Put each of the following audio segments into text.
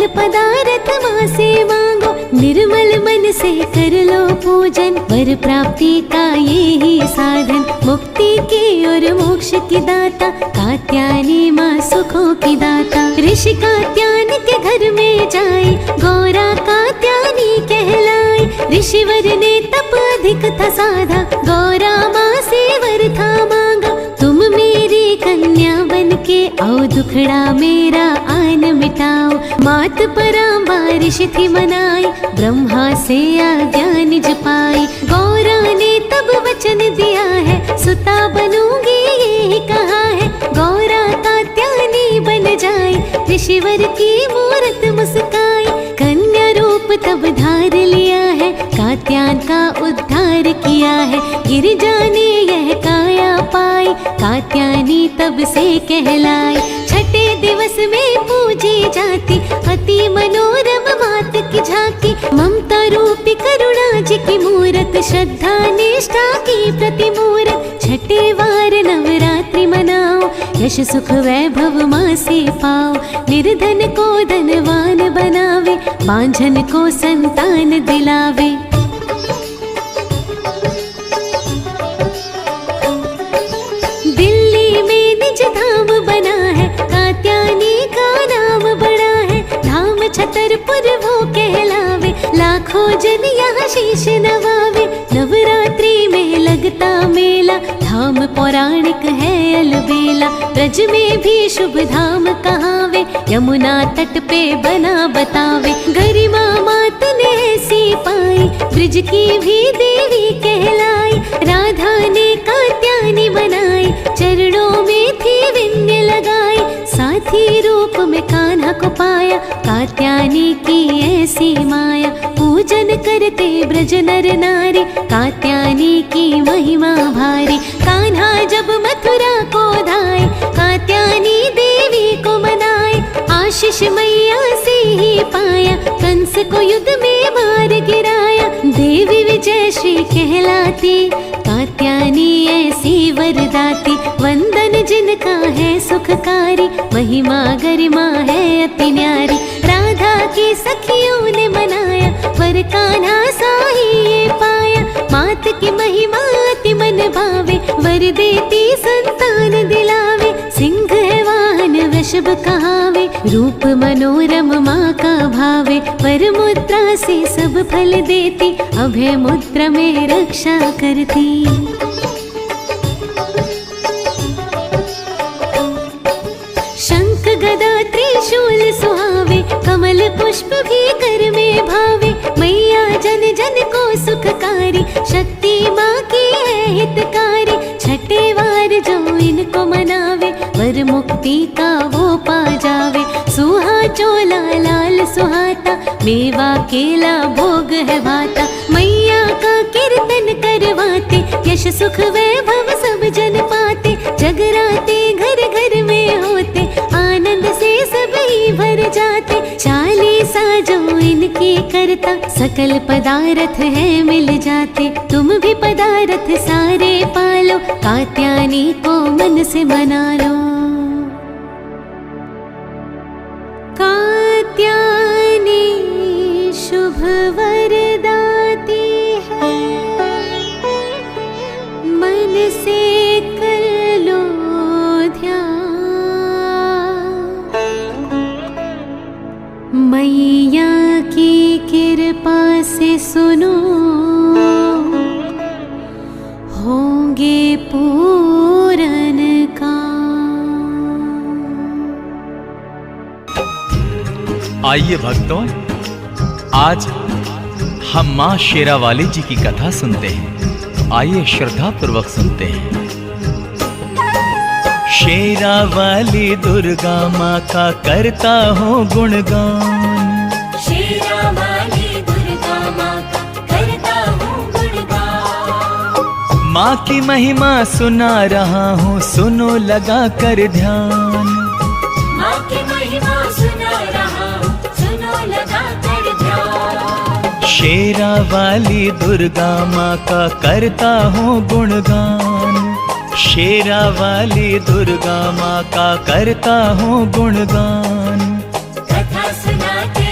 सकल पदार्थ माँ से मांगो, निर्मल मन से कर लो पूजन, वर प्राप्ति का ये ही साधन, मुक्ति की और मोक्ष की दाता, कात्यायनी माँ सुखों की दाता। ऋषि कात्यायन के घर में जाए, गौरा कात्यायनी कहलाई, ऋषिवर ने तप अधिक था साधा, गौरा माँ से वर था मांगा, तुम मेरी कन्या बन के आओ, दुखड़ा मेरा आन मिटाओ। मात पराम्बा ऋषि थी मनाई, ब्रह्मा से आज्ञा निज पाई, गौरा ने तब वचन दिया है, सुता बनूंगी ये कहा है, गौरा कात्यायनी बन जाए, ऋषिवर की मूरत मुस्काई, कन्या रूप तब धार लिया है, कात्यायन का उद्धार किया है, गिरिजा ने यह काया पाई, कात्यायनी तब से कहलाई, छठे दिवस में पूजी जाती, अति मनोरम मात की झांकी, ममता रूपी करुणा जी की मूरत, श्रद्धा निष्ठा की प्रतिमूरत, छठे वार नवरात्रि मनाओ, यश सुख वैभव माँ से पाओ, निर्धन को धनवान बनावे, बांझन को संतान दिलावे। दिल्ली में निज धाम बना है, कात्यायनी का नाम बड़ा है, धाम छतरपुर वो कहलावे, लाखों जन यहाँ शीश नवावे, नवरात्रि में लगता मेला, धाम पौराणिक है अलबेला, ब्रज में भी शुभ धाम कहावे, यमुना तट पे बना बतावे, गरिमा मात ने ऐसी पाई, ब्रज की भी देवी कहलाई, राधा ने कात्यायनी बनाई, चरणों में थी विन्य लगाई, साथी रूप में कान्हा को पाया, कात्यायनी की ऐसी माया, पूजन करते ब्रज नर नारी, कात्यायनी की महिमा भारी, कान्हा जब मथुरा को धाए, कात्यायनी देवी को मनाए, आशीष मैया से ही पाया, कंस को युद्ध में मार गिराया, देवी विजय श्री कहलाती, कात्यायनी ऐसी वरदाती, वंदन जिनका है सुखकारी, महिमा गरिमा है अति न्यारी, राधा की सखियों ने मनाया, वर कान्हा सा ही ये पाया, मात की महिमा अति मन भावे, वर देती संतान दिलावे, सिंह है वाहन वृषभ कहावे, रूप मनोरम माँ का भावे, वर मुद्रा से सब फल देती, अभय मुद्रा में रक्षा करती। शंख गदा त्रिशूल सुहावे, कमल पुष्प भी कर में भावे, मैया जन जन को सुखकारी, शक्ति माँ की है हितकारी, छठे वार जो इनको मनावे, वर मुक्ति का वो पा जावे, सुहा चोला लाल सुहाता, मेवा केला भोग है भाता, मैया का कीर्तन करवाते, यश सुख वैभव सब जन पाते, जगराते घर घर में होते, आनंद से सब ही भर जाते, चालीसा जो इनकी करता, सकल पदार्थ है मिल जाते, तुम भी पदार्थ सारे पालो, कात्यायनी को मन से मना लो। कात्यायनी शुभ वरदाती है, मन से कर लो ध्यान, मैया की कृपा से सुनो, होंगे पूरन काम। आइए भक्तों, आज हम माँ शेरावाली जी की कथा सुनते हैं। आइए श्रद्धा पूर्वक सुनते हैं। शेरावाली दुर्गा माँ का करता हूँ गुणगान, शेरावाली दुर्गा माँ का करता हूँ गुणगान, माँ की महिमा सुना रहा हूँ, सुनो लगा कर ध्यान, माँ की महिमा सुना रहा हूँ, सुनो लगा कर ध्यान, शेरावाली दुर्गा माँ का करता हूँ गुणगान, शेरावाली दुर्गा माँ का करता हूँ गुणगान, कथा सुनाते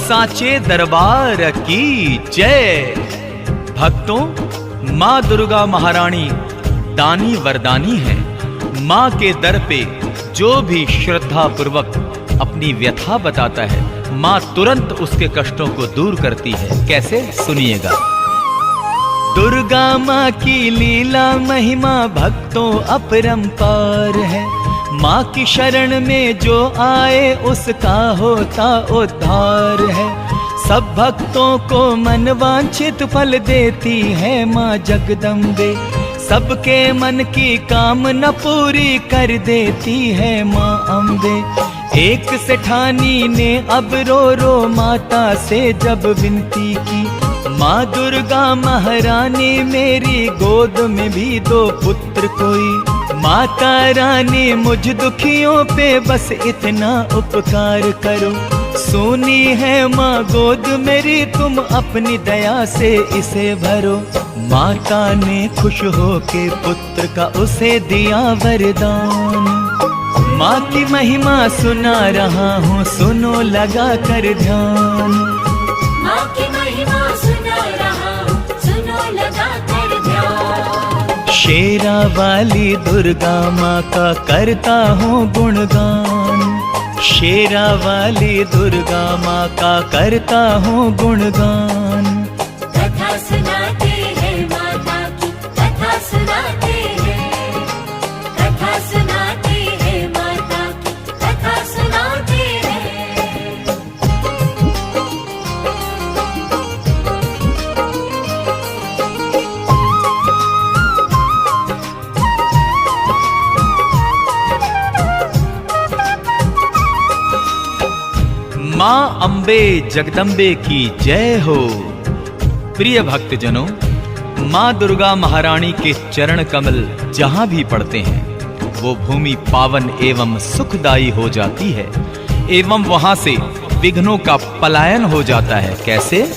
साचे दरबार की जय। भक्तों, माँ दुर्गा महारानी दानी वरदानी है। माँ के दर पे जो भी श्रद्धा पूर्वक अपनी व्यथा बताता है, माँ तुरंत उसके कष्टों को दूर करती है। कैसे, सुनिएगा। दुर्गा माँ की लीला महिमा भक्तों अपरंपार है। माँ की शरण में जो आए उसका होता उद्धार है। सब भक्तों को मनवांछित फल देती है माँ जगदम्बे। सबके मन की कामना पूरी कर देती है माँ अम्बे। एक सेठानी ने अब रो रो माता से जब विनती की, माँ दुर्गा महारानी मेरी गोद में भी दो पुत्र कोई। माता रानी मुझ दुखियों पे बस इतना उपकार करो। सोनी है माँ गोद मेरी, तुम अपनी दया से इसे भरो। माता ने खुश होके पुत्र का उसे दिया वरदान। माँ की महिमा सुना रहा हूँ, सुनो लगा कर ध्यान। माँ की महिमा सुना रहा हूँ, सुनो लगा कर ध्यान। शेरा वाली दुर्गा माँ का करता हूँ गुणगान। शेरा वाली दुर्गा माँ का करता हूँ गुणगान। कथा सुनाते हैं माता की, कथा सुनाते हैं। कथा सुनाते हैं माता की, कथा सुनाते हैं। माँ अम्बे जगदम्बे की जय हो। प्रिय भक्तजनों, माँ दुर्गा महारानी के चरण कमल जहां भी पड़ते हैं वो भूमि पावन एवं सुखदायी हो जाती है, एवं वहां से विघ्नों का पलायन हो जाता है। कैसे?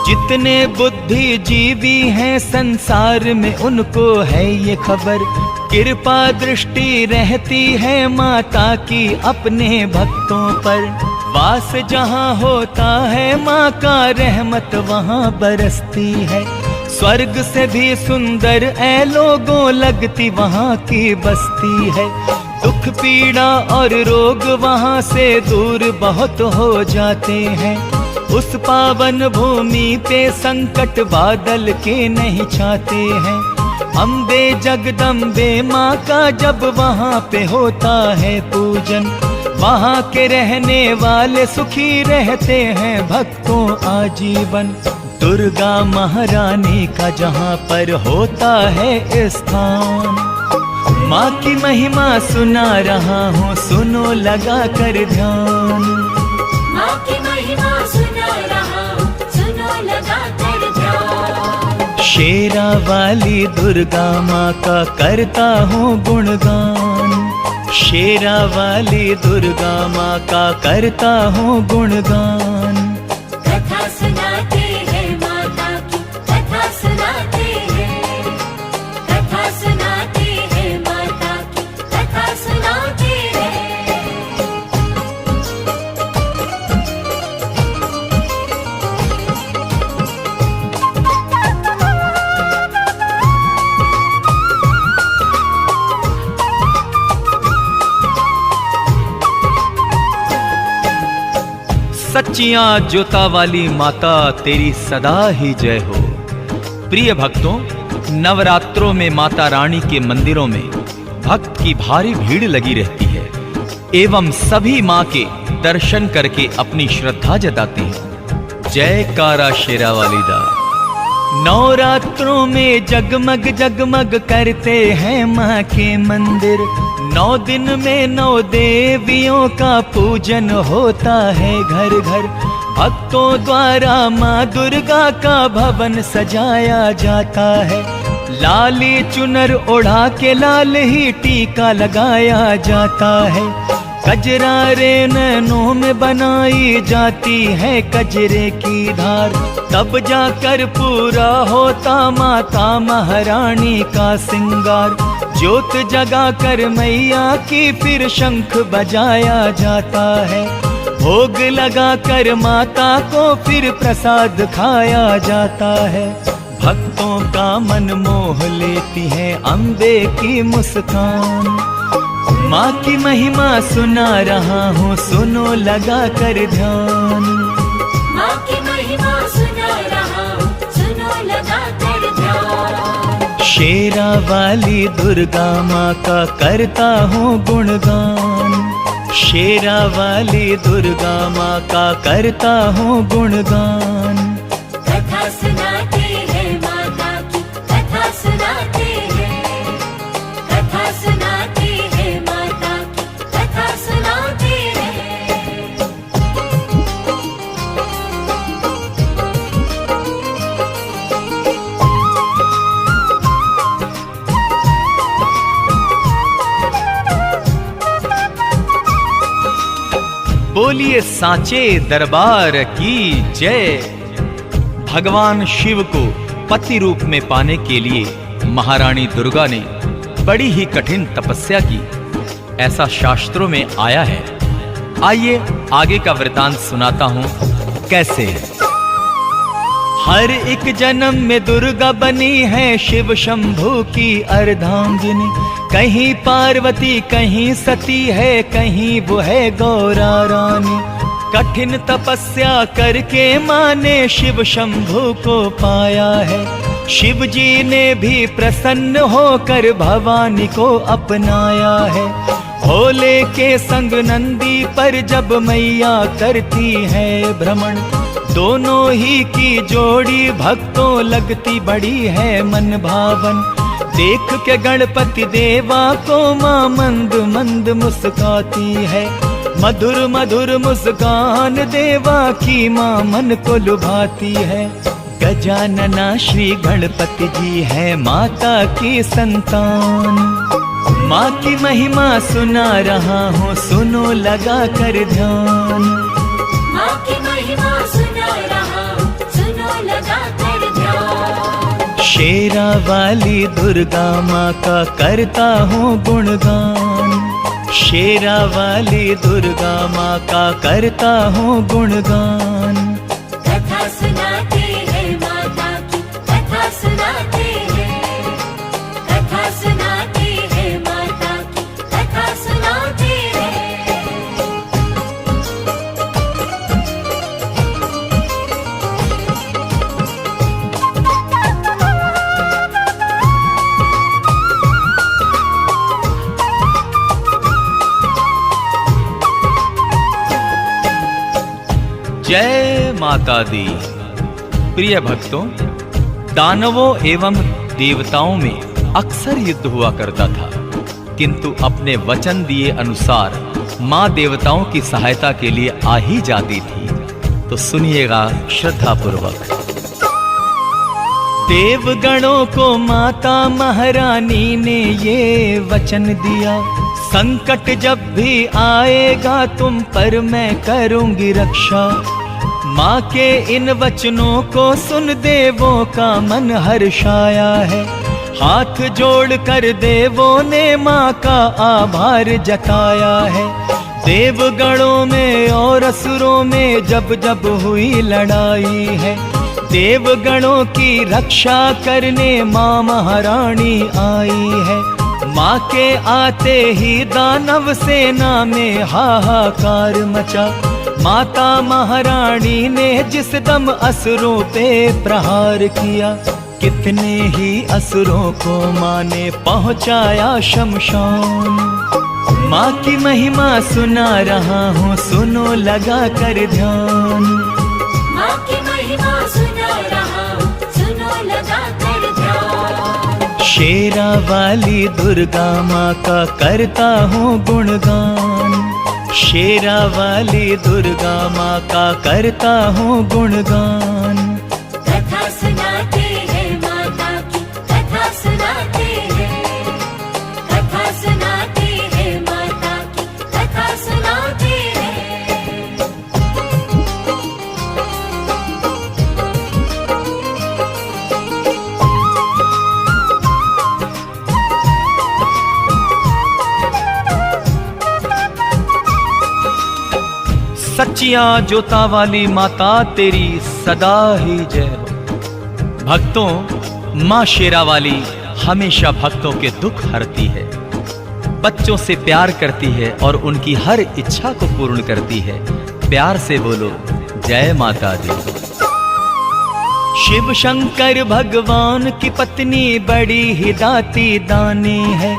जितने बुद्धिजीवी हैं संसार में उनको है ये खबर, कृपा दृष्टि रहती है माता की अपने भक्तों पर। वास जहाँ होता है माँ का रहमत वहाँ बरसती है। स्वर्ग से भी सुंदर ऐ लोगों लगती वहाँ की बस्ती है। दुख पीड़ा और रोग वहाँ से दूर बहुत हो जाते हैं। उस पावन भूमि पे संकट बादल के नहीं छाते हैं। अम्बे जगदम्बे माँ का जब वहाँ पे होता है पूजन, वहाँ के रहने वाले सुखी रहते हैं भक्तों आजीवन। दुर्गा महारानी का जहाँ पर होता है स्थान, माँ की महिमा सुना रहा हूँ, सुनो लगा कर ध्यान। माँ की महिमा सुना रहा हूँ, सुनो लगा कर ध्यान। शेरा वाली दुर्गा माँ का करता हूँ गुणगान। शेरा वाली दुर्गा माँ का करता हूँ गुणगान। कथा सुनाते हैं माता की, कथा सुनाते हैं। कथा सुनाते हैं माता की, कथा सुनाते हैं। सच्चियां जोता वाली माता तेरी सदा ही जय हो। प्रिय भक्तों, नवरात्रों में माता रानी के मंदिरों में भक्त की भारी भीड़ लगी रहती है एवं सभी मां के दर्शन करके अपनी श्रद्धा जताते हैं। जयकारा शेरा वाली दा। नवरात्रों में जगमग जगमग करते हैं माँ के मंदिर। 9 दिन में 9 देवियों का पूजन होता है घर घर। भक्तों द्वारा माँ दुर्गा का भवन सजाया जाता है। लाली चुनर ओढ़ा के लाल ही टीका लगाया जाता है। कजरारे नैनों में बनाई जाती है कजरे की धार, तब जाकर पूरा होता माता महारानी का सिंगार। ज्योत जगा कर मैया की फिर शंख बजाया जाता है। भोग लगा कर माता को फिर प्रसाद खाया जाता है। भक्तों का मन मोह लेती है अम्बे की मुस्कान। माँ की महिमा सुना रहा हूँ, सुनो लगा कर ध्यान। माँ की महिमा सुना रहा हूँ, सुनो लगा कर ध्यान। शेरा वाली दुर्गा माँ का करता हूँ गुणगान। शेरा वाली दुर्गा माँ का करता हूँ गुणगान। कथा सुनाते हैं माता की, कथा सुनाते हैं, कथा सुनाते हैं माता की, कथा सुनाते हैं। बोलिए सांचे दरबार की जय। भगवान शिव को पति रूप में पाने के लिए महारानी दुर्गा ने बड़ी ही कठिन तपस्या की, ऐसा शास्त्रों में आया है। आइए आगे का वृतांत सुनाता हूं कैसे है। हर एक जन्म में दुर्गा बनी है शिव शंभू की अर्धांगिनी। कहीं पार्वती कहीं सती है, कहीं वो है गौरा रानी। कठिन तपस्या करके माँ ने शिव शंभू को पाया है। शिव जी ने भी प्रसन्न होकर भवानी को अपनाया है। भोले के संग नंदी पर जब मैया करती है भ्रमण, दोनों ही की जोड़ी भक्तों लगती बड़ी है मन भावन। देख के गणपति देवा को माँ मंद मंद मुस्काती है। मधुर मधुर मुस्कान देवा की माँ मन को लुभाती है। गजानना श्री गणपति जी है माता की संतान। माँ की महिमा सुना रहा हूँ, सुनो लगा कर ध्यान। माँ की महिमा सुना रहा हूँ, सुनो लगा कर ध्यान। शेरा वाली दुर्गा माँ का करता हूँ गुणगान। शेरा वाली दुर्गा माँ का करता हूँ गुणगान। कथा सुनाते हैं माता की, कथा सुनाते हैं, कथा सुनाते हैं माता की, कथा सुनाते हैं। जय माता दी। प्रिय भक्तों, दानवों एवं देवताओं में अक्सर युद्ध हुआ करता था, किंतु अपने वचन दिए अनुसार माँ देवताओं की सहायता के लिए आ ही जाती थी। तो सुनिएगा श्रद्धा पूर्वक। देवगणों को माता महारानी ने ये वचन दिया, संकट जब भी आएगा तुम पर मैं करूंगी रक्षा। माँ के इन वचनों को सुन देवों का मन हर्षाया है। हाथ जोड़ कर देवों ने माँ का आभार जताया है। देवगणों में और असुरों में जब जब हुई लड़ाई है, देवगणों की रक्षा करने माँ महारानी आई है। माँ के आते ही दानव सेना में हाहाकार मचा। माता महारानी ने जिस दम असुरों पे प्रहार किया, कितने ही असुरों को माँ ने पहुँचाया शमशान। माँ की महिमा सुना रहा हूँ, सुनो लगा कर ध्यान। माँ की महिमा सुना रहा हूँ, सुनो लगा कर ध्यान। शेरा वाली दुर्गा माँ का करता हूँ गुणगान। शेरा वाली दुर्गा माँ का करता हूँ गुणगान। कथा सुनाते हैं माता की, कथा सुनाते हैं, कथा सुनाते हैं माता की, कथा सुनाते हैं। सच्चियां जोता वाली माता तेरी सदा ही जय हो। भक्तों, माँ शेरा वाली हमेशा भक्तों के दुख हरती है, बच्चों से प्यार करती है और उनकी हर इच्छा को पूर्ण करती है। प्यार से बोलो जय माता दी। शिव शंकर भगवान की पत्नी बड़ी ही दाती दानी है,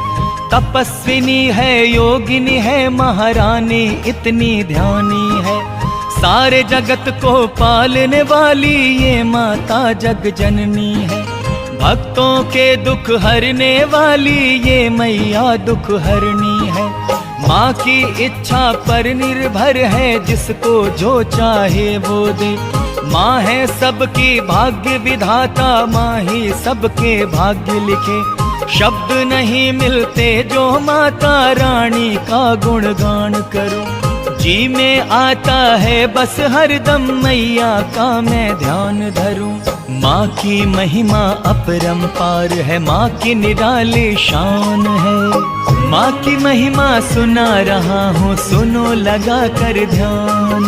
तपस्विनी है, योगिनी है, महारानी इतनी ध्यानी है। सारे जगत को पालने वाली ये माता जग जननी है। भक्तों के दुख हरने वाली ये मैया दुख हरनी है। माँ की इच्छा पर निर्भर है, जिसको जो चाहे वो दे। माँ है सबकी भाग्य विधाता, माँ ही सबके भाग्य लिखे। शब्द नहीं मिलते जो माता रानी का गुणगान करूं। जी में आता है बस हरदम मैया का मैं ध्यान धरूं। माँ की महिमा अपरंपार है, माँ की निराली शान है। माँ की महिमा सुना रहा हूँ, सुनो लगा कर ध्यान।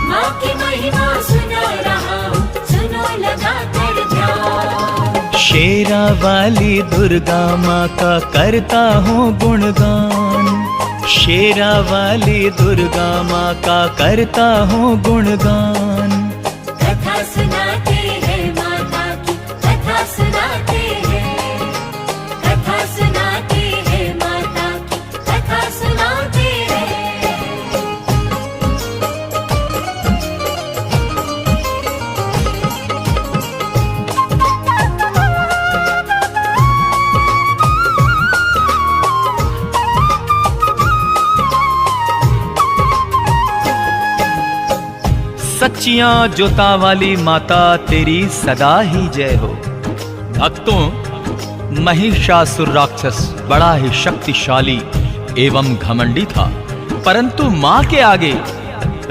माँ की महिमा सुना रहा हूँ, सुनो लगा कर ध्यान। शेरा वाली दुर्गा माँ का करता हूँ गुणगान। शेरा वाली दुर्गा माँ का करता हूँ गुणगान। कथा सुनाते हैं माता की, कथा सुनाते हैं, कथा सुनाते हैं माता की, कथा सुनाते हैं। सच्चियां जोता वाली माता तेरी सदा ही जय हो। भक्तों, महिषासुर राक्षस बड़ा ही शक्तिशाली एवं घमंडी था, परंतु मां के आगे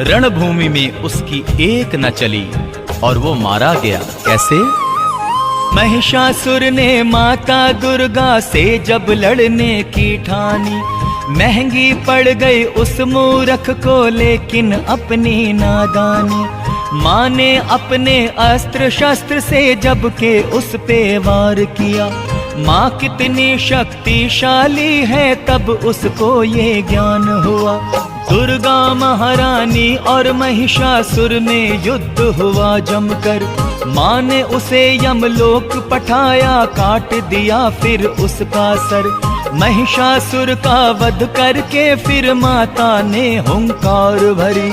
रणभूमि में उसकी एक न चली और वो मारा गया। कैसे? महिषासुर ने माता दुर्गा से जब लड़ने की ठानी, महंगी पड़ गई उस मूर्ख को लेकिन अपनी नादानी। माँ ने अपने अस्त्र शस्त्र से जब के उस पे वार किया। माँ कितनी शक्तिशाली है तब उसको ये ज्ञान हुआ। दुर्गा महारानी और महिषासुर में युद्ध हुआ जमकर। माँ ने उसे यमलोक पठाया, काट दिया फिर उसका सर। महिषासुर का वध करके फिर माता ने हुंकार भरी।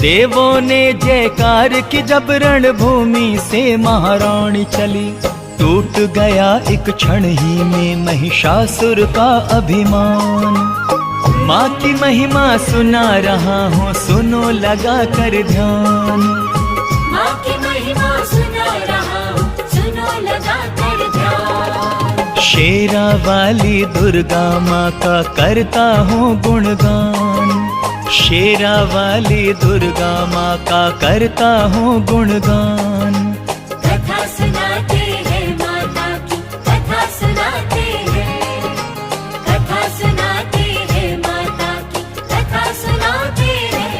देवों ने जयकार की जब रणभूमि से महारानी चली। टूट गया एक क्षण ही में महिषासुर का अभिमान। माँ की महिमा सुना रहा हूँ, सुनो लगा कर ध्यान। माँ की महिमा सुना रहा हूँ, सुनो लगा कर ध्यान। शेरा वाली दुर्गा माँ का करता हूँ गुणगान। शेरा वाली दुर्गा माँ का करता हूँ गुणगान। कथा सुनाते हैं माता की, कथा सुनाते हैं, कथा सुनाते हैं माता की, कथा सुनाते हैं।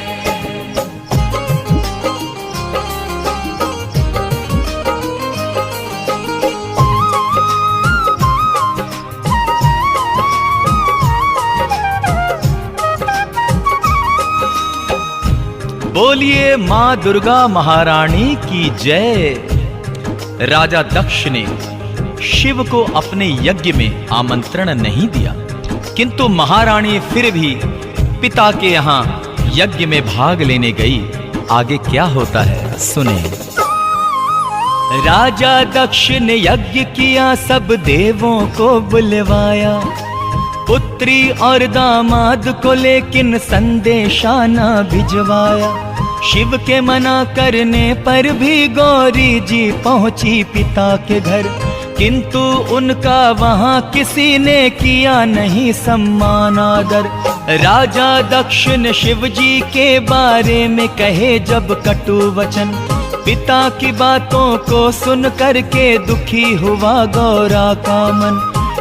बोलिए माँ दुर्गा महारानी की जय। राजा दक्ष ने शिव को अपने यज्ञ में आमंत्रण नहीं दिया, किंतु महारानी फिर भी पिता के यहाँ यज्ञ में भाग लेने गई। आगे क्या होता है सुने। राजा दक्ष ने यज्ञ किया, सब देवों को बुलवाया। पुत्री और दामाद को लेकिन संदेशा न भिजवाया। शिव के मना करने पर भी गौरी जी पहुंची पिता के घर, किंतु उनका वहां किसी ने किया नहीं सम्मान आदर। राजा दक्ष ने शिव जी के बारे में कहे जब कटु वचन, पिता की बातों को सुन करके दुखी हुआ गौरा का मन।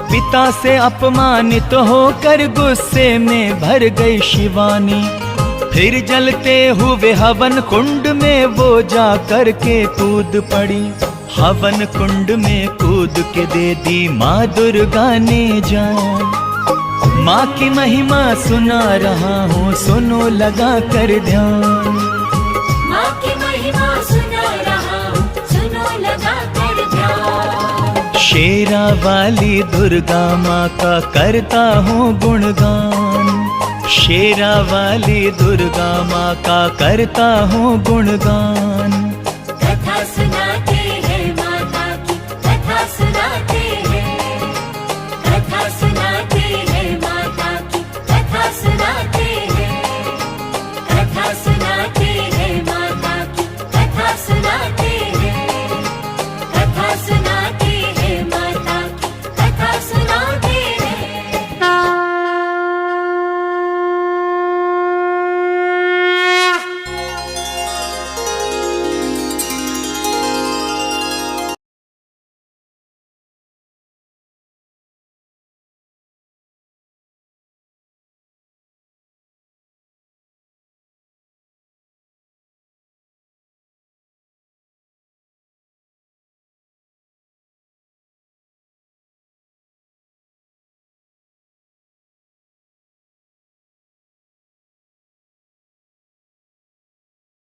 पिता से अपमानित होकर गुस्से में भर गई शिवानी। फिर जलते हुए हवन कुंड में वो जा कर के कूद पड़ी। हवन कुंड में कूद के दे दी माँ दुर्गा ने जान। माँ की महिमा सुना रहा हूँ, सुनो लगा कर ध्यान। माँ की महिमा सुना रहा हूँ, सुनो लगा कर ध्यान। शेरा वाली दुर्गा माँ का करता हूँ गुणगान। शेरा वाली दुर्गा माँ का करता हूँ गुणगान।